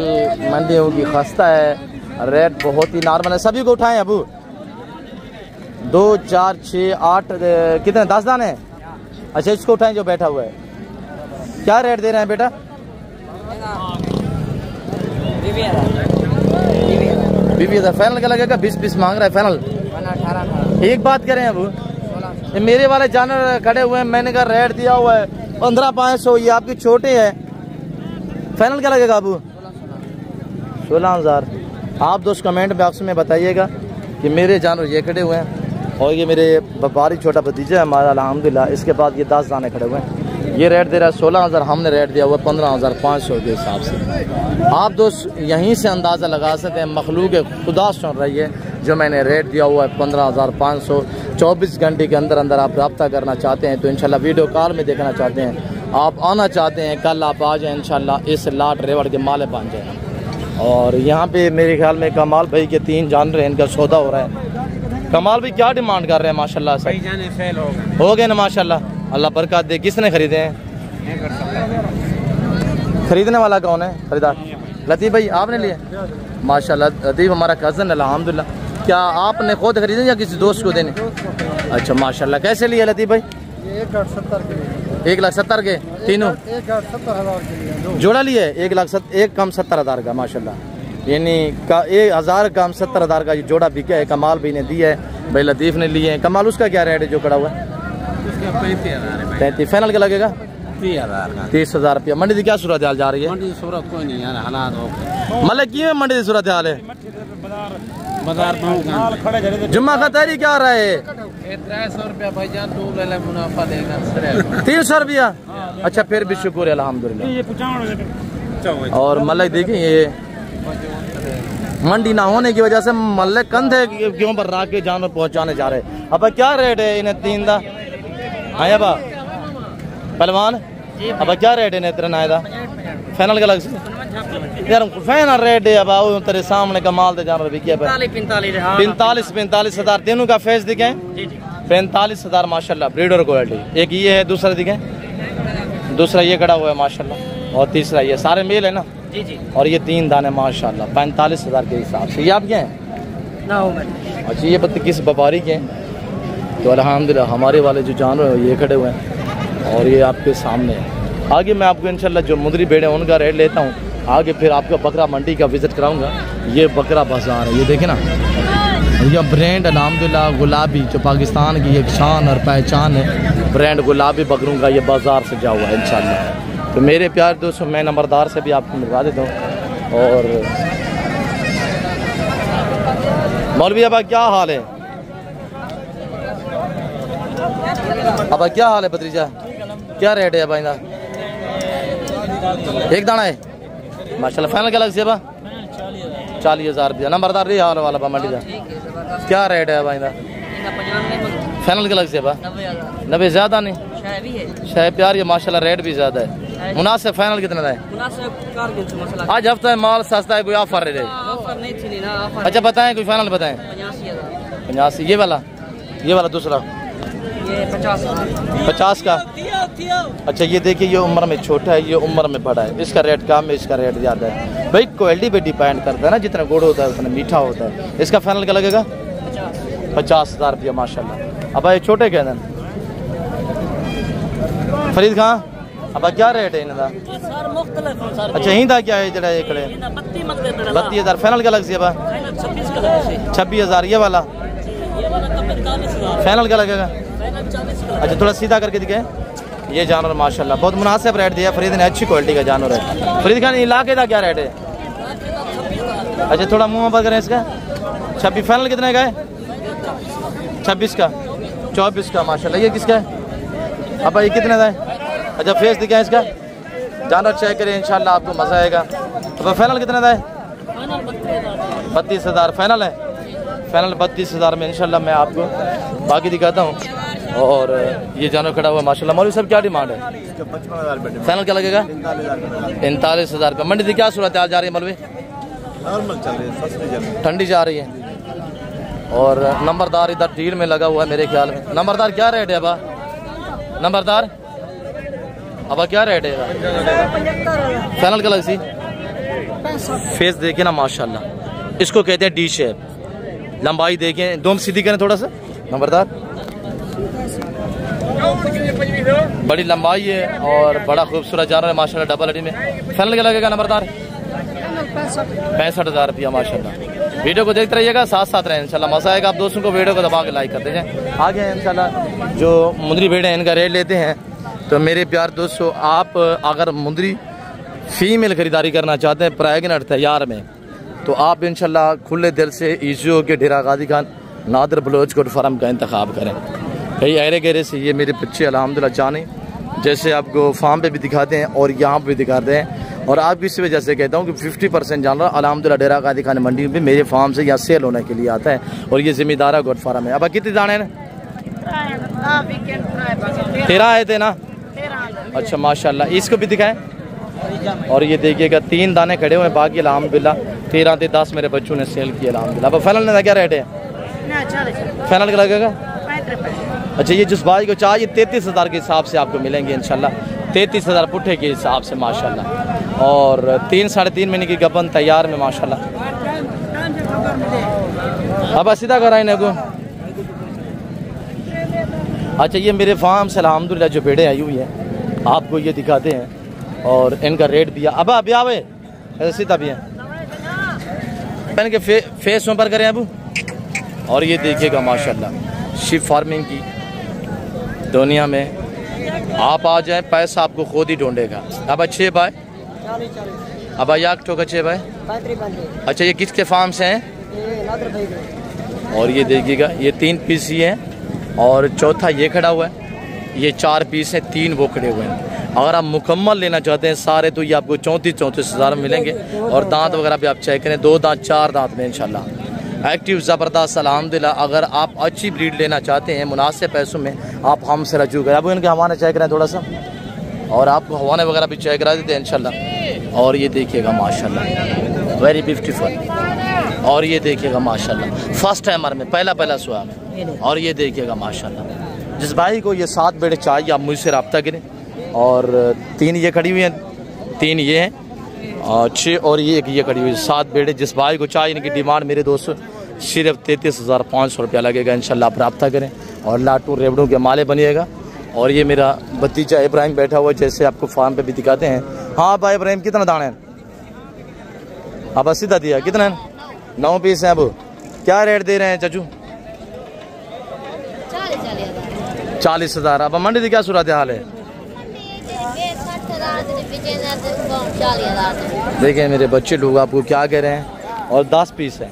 मंडियों की खस्ता है, रेट बहुत ही नॉर्मल है। सभी को उठाएं अबू। 2 4 6 8 कितने 10 दाने हैं? अच्छा इसको उठाएं जो बैठा हुआ है। क्या रेट दे रहे हैं बेटा? 20,000 फाइनल क्या लगेगा? 20 मांग रहा है फाइनल। एक बात करें अब, ये मेरे वाले जानवर खड़े हुए हैं, मैंने कहा रेट दिया हुआ है 15,500, ये आपकी छोटे है, फाइनल क्या लगेगा अबू? 16,000। आप दोस्त कमेंट बॉक्स में बताइएगा कि मेरे जानवर ये खड़े हुए हैं और ये मेरे व्यापारी छोटा भतीजा है हमारा अल्हम्दुलिल्लाह, इसके बाद ये 10 दाने खड़े हुए हैं। ये रेट दे रहा है 16,000, हमने रेट दिया हुआ 15,500 के हिसाब से। आप दोस्त यहीं से अंदाज़ा लगा सकते हैं मखलूक खुदा सुन रही है जो मैंने रेट दिया हुआ है 15,500। 24 घंटे के अंदर अंदर आप रब्ता करना चाहते हैं तो इंशाल्लाह वीडियो कॉल में देखना चाहते हैं, आप आना चाहते हैं, कल आप आ जाएँ इंशाल्लाह, इस लाट रेवड़ के माले बन जाए। और यहाँ पे मेरे ख्याल में कमाल भाई के 3 जानवर हैं, इनका सौदा हो रहा है। कमाल भाई क्या डिमांड कर रहे हैं? माशाल्लाह से हो गए ना माशाल्लाह, अल्लाह बरकत दे। किसने खरीदे हैं? खरीदने वाला कौन है? खरीदार लतीफ़ भाई आपने लिए? माशाल्लाह लतीफ़ हमारा कज़न है अल्हम्दुलिल्लाह। क्या आपने खुद खरीदे या किसी दोस्त को देने? अच्छा माशाल्लाह। कैसे लिए लतीफ़ भाई? 1,70,000 के तीनों? 1,70,000 के लिए जोड़ा लिए? 1 कम 70,000 का माशाल्लाह, यानी 1,000 कम 70,000 का ये जोड़ा बिका है। कमाल भाई ने दिया है, भाई लतीफ़ ने लिए हैं। कमाल उसका क्या रेट है जो खड़ा हुआ है? 35,000। फाइनल क्या लगेगा? 30,000 रुपया। मंडी की क्या सूरत हाल जा रही है? मंडी की सूरत कोई नहीं यार, हालात मतलब की मंडी की सूरत हाल है? बाजार जुम्मा का तैयारी क्या रहा है? 300 रुपया भाईजान, तू ले ले, मुनाफा देगा 300 रुपया। अच्छा फिर भी शुक्र है अल्हम्दुलिल्लाह। और मतलब देखिए ये मंडी ना होने की वजह से मल्ले कंधे क्यों पर राख के जानवर पहुंचाने जा रहे। अब क्या रेट है इन्हें 3 दा? आया बा पहलवान, अब क्या रेट है इन्हें तेरा नायदा? फाइनल का लग से यार फाइनल रेट है। अब तेरे सामने कमाल दे जानवर बिके 45,000 तीनों का फेस दिखे 45,000 माशाल्लाह, ब्रीडर क्वालिटी। एक ये है, दूसरा दिखे, दूसरा ये खड़ा हुआ है माशाल्लाह, और तीसरा ये, सारे मेल है ना? जी जी। और ये 3 दाने माशाल्लाह 45,000 के हिसाब से। ये आप क्या हैं? अच्छा ये पता किस व्यापारी के हैं? तो अल्हम्दुलिल्लाह हमारे वाले जो जानवर हैं ये खड़े हुए हैं और ये आपके सामने है। आगे मैं आपको इंशाल्लाह जो मुंदरी भेड़े हैं उनका रेट लेता हूँ, आगे फिर आपको बकरा मंडी का विजिट कराऊंगा। ये बकरा बाजार है, ये देखें ना, ये ब्रांड अल्हम्दुलिल्लाह गुलाबी जो पाकिस्तान की एक शान और पहचान है, ब्रांड गुलाबी बकरों का ये बाजार से जा हुआ है इंशाल्लाह। तो मेरे प्यार दोस्तों मैं नंबरदार से भी आपको मिलवा देता हूँ। और मौलवी अब क्या हाल है? अब क्या हाल है भतीजा? क्या रेट है भाई? एक दाना है माशाल्लाह। फाइनल क्या लग से 40,000 रुपया। नंबरदार रही हाल वाला मंडी का क्या रेट है भाई? फाइनल क्या लग से 90? ज्यादा नहीं शायद प्यार, ये माशाल्लाह रेट भी ज्यादा है। मुनासिब फाइनल कितना है? आज हफ्ता है, माल सस्ता है, कोई ऑफर है? अच्छा बताएं, कोई फाइनल बताएं। 85। ये वाला दूसरा 50 का। अच्छा ये देखिए, ये उम्र में छोटा है, ये उम्र में बड़ा है, इसका रेट कम है, इसका रेट ज़्यादा है। भाई क्वालिटी पे डिपेंड करता है ना, जितना गुड़ होता है उतना मीठा होता है। इसका फाइनल क्या लगेगा? 50,000 रुपया माशाल्लाह। अब ये छोटे क्या हैं फरीद खां? अब क्या रेट है इनका? अच्छा ही था क्या है जरा ये खड़े 32,000। फाइनल क्या लग सी? 26,000। ये वाला फाइनल क्या लगेगा? अच्छा थोड़ा सीधा करके दिखे। ये जानवर माशाल्लाह बहुत मुनासिब रेट दिया फरीद ने, अच्छी क्वालिटी का जानवर है। फरीद खान इलाके का क्या रेट है? अच्छा थोड़ा मुंह पर करें इसका। 26। फाइनल कितने का है? 26 का। 24 का माशाल्लाह। ये किसका है? अब ये कितने का है? अच्छा फेस दिखाएं इसका, जानवर चेक करें इंशाल्लाह आपको मजा आएगा। तो फाइनल कितने का है? 32,000 फाइनल है। फाइनल 32,000 में इंशाल्लाह मैं आपको बाकी दिखाता हूँ। और ये जानवर खड़ा हुआ माशाल्लाह। मौलवी साहब क्या डिमांड है? 55,000। फाइनल क्या लगेगा? 45,000 रुपये। मंडी की क्या सूरत हाल जा रही है मौलवी? नॉर्मल चल रही है, ठंडी जा रही है। और नंबरदार इधर डील में लगा हुआ है मेरे ख्याल में। नंबरदार क्या रेट है? अब नंबरदार अब क्या रेट है? फाइनल क्या लग सी? फेस देखे ना माशाल्लाह, इसको कहते हैं डी शेप। लंबाई देखें, दोम सीधी करें थोड़ा सा नंबरदार, बड़ी लंबाई है और बड़ा खूबसूरत जानवर है माशाल्लाह। डबल हड्डी में। फाइनल क्या लगेगा नंबरदार? 65,000 रुपया माशाल्लाह। वीडियो को देखते रहिएगा, साथ साथ रहें इंशाल्लाह, मजा आएगा। आप दोस्तों को वीडियो को दबा के लाइक करते जाएं। आगे हैं इंशाल्लाह जो मुंदरी भेड़े हैं इनका रेट लेते हैं। तो मेरे प्यार दोस्तों, आप अगर मुंदरी फीमेल खरीदारी करना चाहते हैं प्रेग्नेंट तैयार में, तो आप इंशाल्लाह खुले दिल से ईज़ो के डेरा गाजी खान नादर बलोच कोट फार्म का इंतखाब करें। कई अहरे गहरे से ये मेरे बच्चे अल्हम्दुलिल्लाह जाने, जैसे आपको फार्म पे भी दिखाते हैं और यहाँ पे भी दिखाते हैं। और आप इसी वजह से कहता हूँ कि 50% जानवर अल्हम्दुलिल्लाह डेरा गाजी खान मंडी में मेरे फार्म से यहाँ सेल होने के लिए आता है। और ये जिम्मेदार गोट फार्म है। अब कितने दाने हैं? 13 आए थे ना? अच्छा माशाल्लाह, इसको भी दिखाएं। और ये देखिएगा 3 दाने खड़े हुए हैं, बाकी अल्हम्दुलिल्लाह 13 से 10 मेरे बच्चों ने सेल किया अल्हम्दुलिल्लाह। अब फाइनल का क्या रेट है? फाइनल का लगेगा? अच्छा, ये जिस भाई को चाहिए 33,000 के हिसाब से आपको मिलेंगे इंशाल्लाह, 33,000 पुट्ठे के हिसाब से माशाल्लाह। और 3 साढ़े 3 महीने की गबन तैयार में माशाल्लाह। अब सीधा कराए ना को। अच्छा, ये मेरे फार्म से अल्हम्दुलिल्लाह जो भेड़े आई हुई हैं आपको ये दिखाते हैं और इनका रेट भी। अब अभी आवे सीधा भी है, इनके फेस ऊपर करें अबू। और ये देखिएगा माशाल्लाह शिप फार्मिंग की दुनिया में आप आ जाएं, पैसा आपको खुद ही ढूंढेगा। अब अच्छे भाई, अब याक ठोक अच्छे भाई। अच्छा, ये किसके फार्म से हैं? और ये देखिएगा ये 3 पीस ही हैं और चौथा ये खड़ा हुआ है। ये 4 पीस हैं, 3 वो खड़े हुए हैं। अगर आप मुकम्मल लेना चाहते हैं सारे तो ये आपको 34,000 मिलेंगे। और दांत वगैरह भी आप चेक करें, 2 दांत 4 दांत में इंशाल्लाह एक्टिव ज़बरदस्त अल्हम्दुलिल्लाह। अगर आप अच्छी ब्रीड लेना चाहते हैं मुनासिब पैसों में, आप हमसे रजू करें। अब इनके हवाने चेक करें थोड़ा सा, और आपको हवाने वगैरह भी चेक करा देते हैं इंशाल्लाह। और ये देखिएगा माशाल्लाह वेरी ब्यूटीफुल। और ये देखिएगा माशाल्लाह फर्स्ट टाइमर में पहला सुहाग। और ये देखिएगा माशाल्लाह, जिस भाई को ये 7 बेड़े चाहिए आप मुझसे रब्ता करें। और 3 ये खड़ी हुई हैं, 3 ये हैं और 6 और ये एक ये खड़ी हुई है, 7 बेड़े। जिस भाई को चाहिए इनकी डिमांड मेरे दोस्त सिर्फ 33,500 रुपया लगेगा इंशाल्लाह। आप रब्ता करें और लाटू रेवड़ों के माले बनिएगा। और ये मेरा भतीजा इब्राहिम बैठा हुआ है, जैसे आपको फार्म पे भी दिखाते हैं। हाँ भाई इब्राहिम, कितना दाना है? अब सीधा दिया, कितना है? 9 पीस हैं। अब क्या रेट दे रहे हैं चाचू? 40,000। अब मंडी की क्या सूरत हाल है? देखिए मेरे बच्चे लोग आपको क्या कह रहे हैं। और 10 पीस है,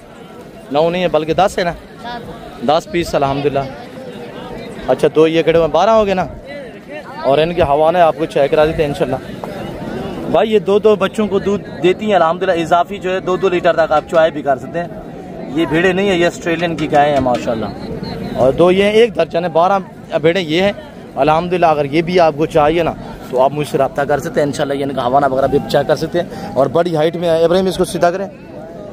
9 नहीं है बल्कि 10 है ना, 10 पीस अल्हम्दुलिल्लाह। अच्छा, 2 ये खड़े हुए 12 हो गए ना। और इनके हवाने आपको चेक करा देते हैं इंशाल्लाह। भाई ये 2 बच्चों को दूध देती हैं अल्हम्दुलिल्लाह, इजाफी जो है 2 लीटर तक आप चाय भी कर सकते हैं। ये भेड़े नहीं है, ये ऑस्ट्रेलियन की गायें हैं माशाल्लाह। और 2 ये 1 दर्जन है, 12 भेड़े ये हैं अल्हम्दुलिल्लाह। अगर ये भी आपको चाहिए ना तो आप मुझसे रब्ता कर सकते हैं इंशाल्लाह। ये इनका हवाना वगैरह भी चेक कर सकते हैं। और बड़ी हाइट में है इब्राहिम, इसको सीधा करें।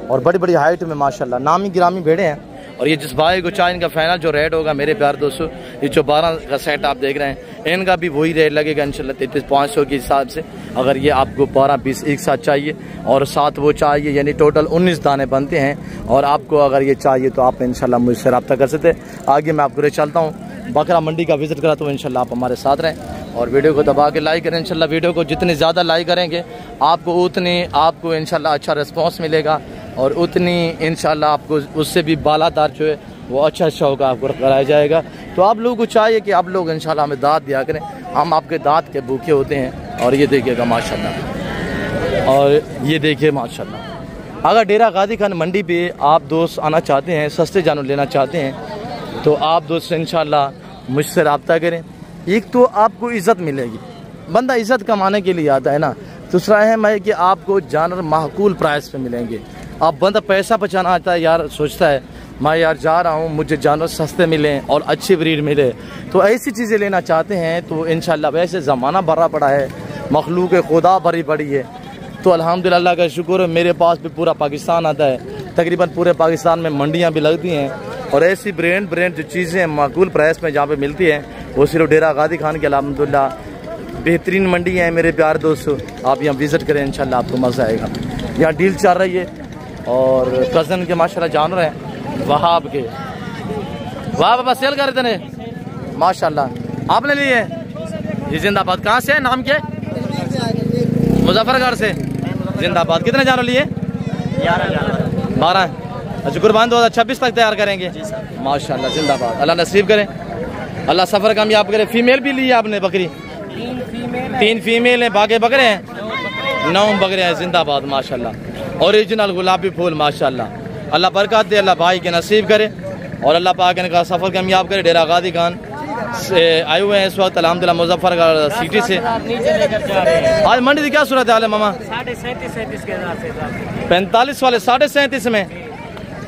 और बड़ी हाइट में माशाल्लाह नामी गिरामी भेड़े हैं। और ये जिस भाई को चाहे इनका फाइनल जो रेट होगा मेरे प्यार दोस्तों, ये जो 12 का सेट आप देख रहे हैं इनका भी वही रेट लगेगा इंशाल्लाह 33,500 के हिसाब से। अगर ये आपको 12 पीस एक साथ चाहिए और 7 वो चाहिए, यानी टोटल 19 दाने बनते हैं। और आपको अगर ये चाहिए तो आप इंशाल्लाह मुझसे रब्ता कर सकते हैं। आगे मैं आपको चलता हूँ, बकरा मंडी का विजिट कराता हूँ इंशाल्लाह। आप हमारे साथ रहें और वीडियो को दबा के लाइक करें इंशाल्लाह। वीडियो को जितने ज़्यादा लाइक करेंगे आपको इंशाल्लाह अच्छा रिस्पांस मिलेगा। और उतनी इंशाल्लाह आपको उससे भी बालादार जो है वो अच्छा होगा, आपको कराया जाएगा। तो आप लोगों को चाहिए कि आप लोग इंशाल्लाह हमें दाद दिया करें, हम आपके दाद के भूखे होते हैं। और ये देखिएगा माशाल्लाह, और ये देखिए माशाल्लाह। अगर डेरा गाजी खान मंडी पे आप दोस्त आना चाहते हैं, सस्ते जानवर लेना चाहते हैं, तो आप दोस्त इंशाल्लाह मुझसे रब्ता करें। एक तो आपको इज़्ज़त मिलेगी, बंदा इज़्ज़त कमाने के लिए आता है ना। दूसरा है कि आपको जानवर माकूल प्राइस पे मिलेंगे। अब बंदा पैसा बचाना आता है यार, सोचता है मैं यार जा रहा हूँ मुझे जानवर सस्ते मिलें और अच्छी ब्रीड मिले। तो ऐसी चीज़ें लेना चाहते हैं तो इंशाल्लाह, वैसे ज़माना भरा पड़ा है, मखलूक खुदा भरी पड़ी है। तो अल्हम्दुलिल्लाह का शुक्र है, मेरे पास भी पूरा पाकिस्तान आता है, तकरीबन पूरे पाकिस्तान में मंडियाँ भी लगती हैं। और ऐसी ब्रांड जो चीज़ें माकूल प्राइस में जहाँ पे मिलती हैं वो सिर्फ डेरा गाजी खान के अल्हम्दुलिल्लाह बेहतरीन मंडी है मेरे प्यार दोस्तों। आप यहाँ विज़िट करें इंशाल्लाह, आपको मज़ा आएगा। यहाँ डील चल रही है और कज़न के माशाल्लाह जानवर हैं वहाब के। वाह बाबा सेल कर रहे थे माशाल्लाह, आपने लिए ये जिंदाबाद। कहाँ से है, नाम क्या है? मुजफ्फरगढ़ से जिंदाबाद। कितने जानवर लिए? 12। अच्छा, कुर्बान 2026 तक तैयार करेंगे माशाल्लाह, जिंदाबाद। अल्लाह नसीब करे, अल्लाह सफ़र कामयाब करे। फीमेल भी ली है आपने बकरी? 3 फीमेल हैं, बाकी बकरे हैं 9 बकरे हैं, जिंदाबाद माशाल्लाह। ओरिजिनल गुलाबी फूल माशाल्लाह। अल्लाह बरकत दे, अल्लाह भाई के नसीब करे और अल्लाह पाक इनका सफ़र कामयाब करे। डेरा गाजी खान से आए हुए हैं इस वक्त अल्हम्दुलिल्लाह मुजफ्फरगढ़ सिटी से। आज मंडी की क्या सूरत हाल है मामा? 45 वाले 37.5 में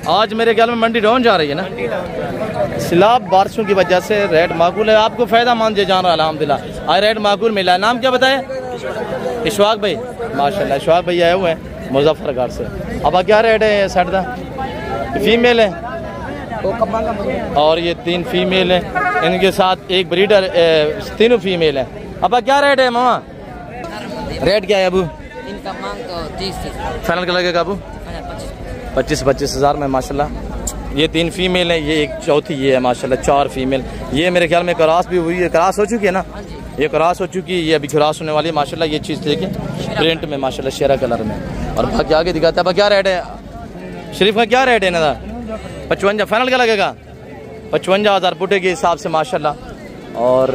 आज मेरे ख्याल में मंडी डाउन जा रही है ना, सिलाब बारिशों की वजह से रेट माकूल है। आपको फ़ायदा मान जे जान रहा है अल्हम्दुलिल्लाह, आज रेट माकूल मिला है। नाम क्या बताए? इशफाक भाई माशाल्लाह, इशफाक भाई आए हुए हैं मुजफ्फरगढ़ से। अब क्या रेट है सेट का? फीमेल है और ये 3 फीमेल है, इनके साथ एक ब्रीडर, तीनों फीमेल है। अब क्या रेट है मामा? रेट क्या है अबू? इनका मांग तो 30 फाइनल का लगेगा अबू? 25 हज़ार में माशाल्लाह। ये 3 फीमेल है, ये एक चौथी ये है माशाल्लाह, 4 फीमेल। ये मेरे ख्याल में क्रॉस भी हुई है, क्रॉस हो चुकी है ना, ये क्रॉस हो चुकी है, ये अभी क्रॉस होने वाली है माशाल्लाह। ये चीज़ देखिए प्रिंट में माशाल्लाह, शेरा कलर में। और बाकी आगे दिखाता है। अब क्या रेट है शरीफ का? क्या रेट है ना? 55 फाइनल का लगेगा? 55,000 पुटे के हिसाब से माशाल्लाह। और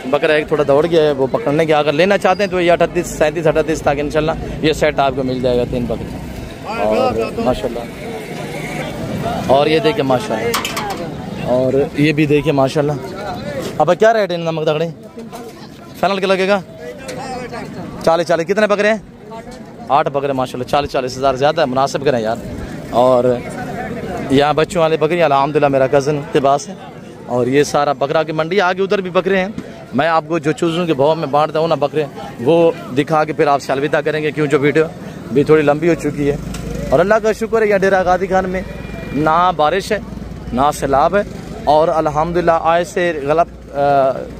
बकरा एक थोड़ा दौड़ गया है, वो पकड़ने के अगर लेना चाहते हैं तो ये 38, 37, 38 तक इंशाल्लाह ये सेट आपको मिल जाएगा 3 बकरे और माशाल्लाह। और ये देखिए माशाल्लाह, और ये भी देखिए माशाल्लाह। अब क्या रेट है नमक दगड़े? फाइनल के लगेगा 40। कितने बकरे हैं? 8 बकरे माशाल्लाह। 40 हज़ार ज़्यादा है, मुनासिब करें यार। और यहाँ बच्चों वाले बकरी अल्हम्दुलिल्लाह मेरा कज़न के पास है। और ये सारा बकरा की मंडी, आगे उधर भी बकरे हैं। मैं आपको जो चूज़ों के भाव में बांटता हूँ ना बकरे, वो दिखा के फिर आपसे अलविदा करेंगे, क्यों जो वीडियो भी थोड़ी लंबी हो चुकी है। और अल्लाह का शुक्र है, यहाँ डेरा गाजी खान में ना बारिश है ना सैलाब है। और अल्हम्दुलिल्लाह आज से गलत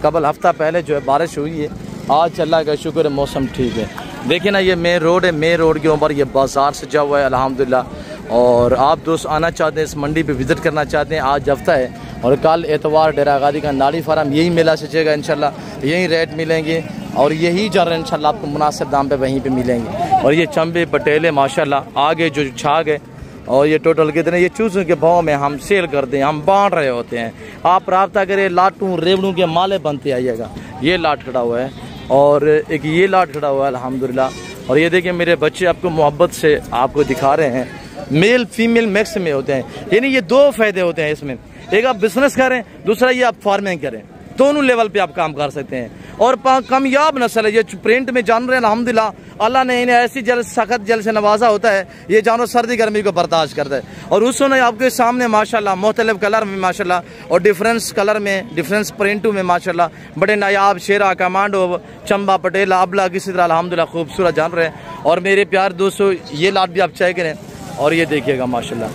कबल हफ्ता पहले जो है बारिश हुई है। आज अल्लाह का शुक्र है मौसम ठीक है। देखिए ना, ये मेन रोड है, मेन रोड के ऊपर ये बाज़ार सजा हुआ है अल्हम्दुलिल्लाह। और आप दोस्त आना चाहते हैं इस मंडी पे विज़िट करना चाहते हैं, आज हफ्ता है और कल एतवार डेरा गाजी का नाड़ी फार्म यही मेला सजेगा इंशाल्लाह, यही रेट मिलेंगे और यही जर इंशाल्लाह आपको मुनासिब दाम पे वहीं पे मिलेंगे। और ये चंबे पटेले माशाल्लाह आगे जो छाग है, और ये टोटल कितने ये चूज़ों के भाव में हम सेल करते हैं, हम बांट रहे होते हैं। आप रब्ता करें, लाटू रेवड़ू के माले बनते आइएगा। ये लाट खड़ा हुआ है और एक ये लाट खड़ा हुआ है अल्हम्दुलिल्लाह। और ये देखिए मेरे बच्चे आपको मोहब्बत से आपको दिखा रहे हैं, मेल फीमेल मिक्स में होते हैं। यानी ये 2 फ़ायदे होते हैं इसमें, एक आप बिजनेस करें, दूसरा ये आप फार्मिंग करें, दोनों लेवल पे आप काम कर सकते हैं। और कामयाब नस्ल है ये प्रिंट में जानवर अल्हम्दुलिल्लाह। अल्लाह ने इन्हें ऐसी जल सख्त जल से नवाजा होता है, ये जानवर सर्दी गर्मी को बर्दाश्त करता है। और उस समय आपके सामने माशाल्लाह मुख्तलिफ कलर में माशाल्लाह और डिफरेंस कलर में डिफरेंस प्रिंटों में माशाल्लाह बड़े नायाब शेरा, कमांडो, चंबा, पटेला, अबला किसी तरह अल्हम्दुलिल्लाह खूबसूरत जानवर है। और मेरे प्यार दोस्तों ये लाट भी आप चेक करें और ये देखिएगा माशाल्लाह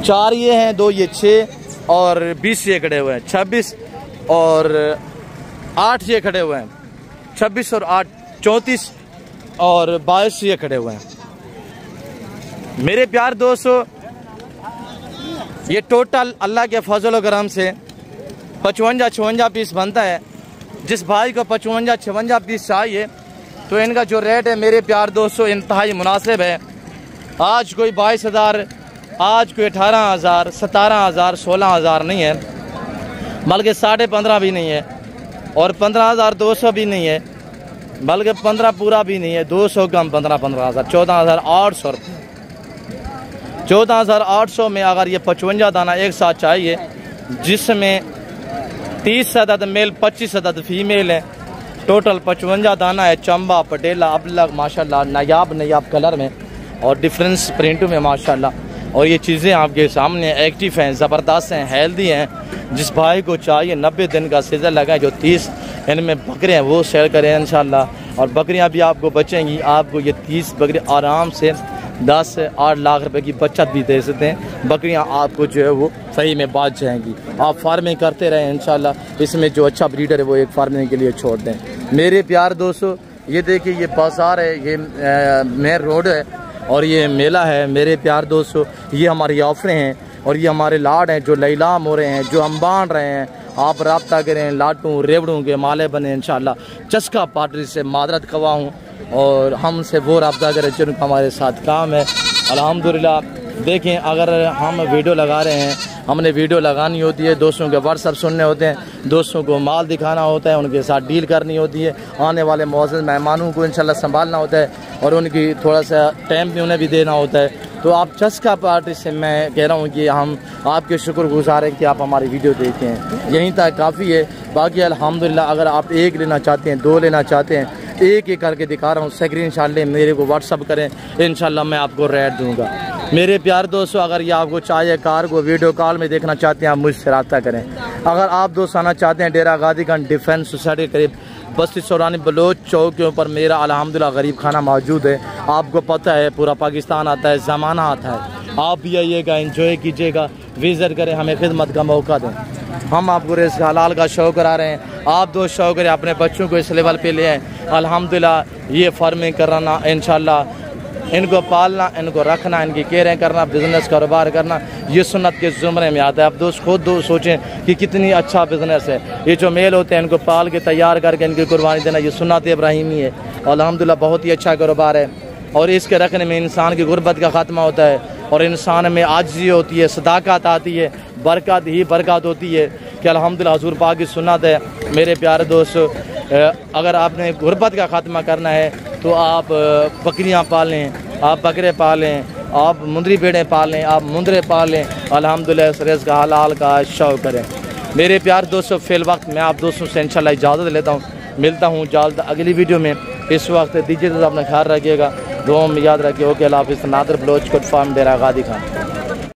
4 ये हैं, 2 ये 6 और 20 ये खड़े हुए हैं, 26 और 8 ये खड़े हुए हैं, 26 और 8 34 और 22 ये खड़े हुए हैं। मेरे प्यार दोस्तों ये टोटल अल्लाह के फजल करम से 55-56 पीस बनता है। जिस भाई को 55-56 पीस चाहिए तो इनका जो रेट है मेरे प्यार दोस्तों इंतहाई मुनासिब है। आज कोई 22,000, आज कोई 18,000, 17,000, 16,000 नहीं है, बल्कि 15.5 भी नहीं है और 15,200 भी नहीं है, बल्कि 15 पूरा भी नहीं है, 200 कम 15,000, 14,800 रुपये। 14,800 में अगर ये 55 दाना एक साथ चाहिए, जिसमें 30 अदद मेल 25 अदद फीमेल है, टोटल 55 दाना है। चंबा, पटेला, अबलग माशाल्लाह नायाब कलर में और डिफरेंस प्रिंटों में माशाल्लाह। और ये चीज़ें आपके सामने एक्टिव हैं, ज़बरदस्त हैं, हेल्दी हैं। जिस भाई को चाहिए 90 दिन का सीज़न लगा है, जो 30 इनमें बकरे हैं वो सेल करें इंशाल्लाह। और बकरियां भी आपको बचेंगी, आपको ये 30 बकरी आराम से 10 से 8 लाख रुपए की बचत भी दे सकते हैं। बकरियां आपको जो है वो सही में बच जाएंगी। आप फार्मिंग करते रहें इंशाल्लाह। इसमें जो अच्छा ब्रीडर है वो एक फार्मिंग के लिए छोड़ दें। मेरे प्यार दोस्तों ये देखिए ये बाजार है, ये मेन रोड है और ये मेला है। मेरे प्यार दोस्तों ये हमारी ऑफरें हैं और ये हमारे लाड हैं जो लैलाम हो रहे हैं, जो हम बांट रहे हैं। आप रब्ता करें, लाटू रेवड़ों के माले बने इंशाल्लाह। चस्का पाटरी से मादरत कवा हूँ और हमसे वो रब्ता करें जिनका हमारे साथ काम है। अल्हम्दुलिल्लाह देखें, अगर हम वीडियो लगा रहे हैं, हमने वीडियो लगानी होती है, दोस्तों के व्हाट्सअप सुनने होते हैं, दोस्तों को माल दिखाना होता है, उनके साथ डील करनी होती है, आने वाले मौजूद मेहमानों को इंशाल्लाह संभालना होता है और उनकी थोड़ा सा टाइम भी उन्हें भी देना होता है। तो आप चस्का पार्टी से मैं कह रहा हूँ कि हम आपके शुक्रगुजार हैं कि आप हमारी वीडियो देखें हैं। यहीं तक काफ़ी है। बाकी अल्हम्दुलिल्लाह अगर आप एक लेना चाहते हैं, 2 लेना चाहते हैं, एक करके दिखा रहा हूँ, स्क्रीनशॉट लें, मेरे को व्हाट्सअप करें, इंशाल्लाह मैं आपको रेट दूंगा। मेरे प्यार दोस्तों, अगर ये आपको चाहिए कार को वीडियो कॉल में देखना चाहते हैं, आप मुझसे रब्ता करें। अगर आप दोस्त आना चाहते हैं, डेरा गाजी खान डिफेंस सोसाइटी के करीब बस्ती चौरानी बलोच चौक के ऊपर मेरा अल्हम्दुलिल्लाह गरीब खाना मौजूद है। आपको पता है पूरा पाकिस्तान आता है, ज़माना आता है, आप भी आइएगा, एंजॉय कीजिएगा, विज़िट करें, हमें खिदमत का मौका दें। हम आपको रिज़्क़ हलाल का शौक़ करा रहे हैं, आप दोस्त शौक़ करें, अपने बच्चों को इस लेवल पे ले आएँ। अल्हम्दुलिल्लाह ये फार्मिंग कराना, इंशाल्लाह इनको पालना, इनको रखना, इनकी केयरिंग करना, बिज़नेस कारोबार करना, ये सुन्नत के ज़ुमरे में आता है। आप दोस्त खुद सोचें कि कितनी अच्छा बिज़नेस है। ये जो मेल होते हैं, इनको पाल के तैयार करके इनकी कुर्बानी देना, ये सुन्नत इब्राहिमी है। अल्हम्दुलिल्लाह बहुत ही अच्छा कारोबार है और इसके रखने में इंसान की गुर्बत का ख़ात्मा होता है और इंसान में आजिज़ी होती है, सदाकत आती है, बरकत ही बरकत होती है कि अल्हम्दुलिल्लाह हुज़ूर पाक की सुन्नत है। मेरे प्यारे दोस्तों, अगर आपने गुर्बत का ख़ात्मा करना है तो आप बकरियाँ पालें, आप बकरे पालें, आप मुंदरी भेड़ें पालें, आप मुंदरे पालें, अल्हम्दुलिल्लाह इस रिज़्क़ हलाल का शौक़ करें। मेरे प्यारे दोस्तों, फ़िल वक्त मैं आप दोस्तों से इंशाल्लाह इजाज़त लेता हूँ, मिलता हूँ जल्द अगली वीडियो में। इस वक्त दीजिए तो अपना ख्याल रखिएगा, दुआ में याद रखिए। ओके, अल्लाह हाफ़िज़। नादिर बलोच कोट फार्म, डेरा गाजी खान।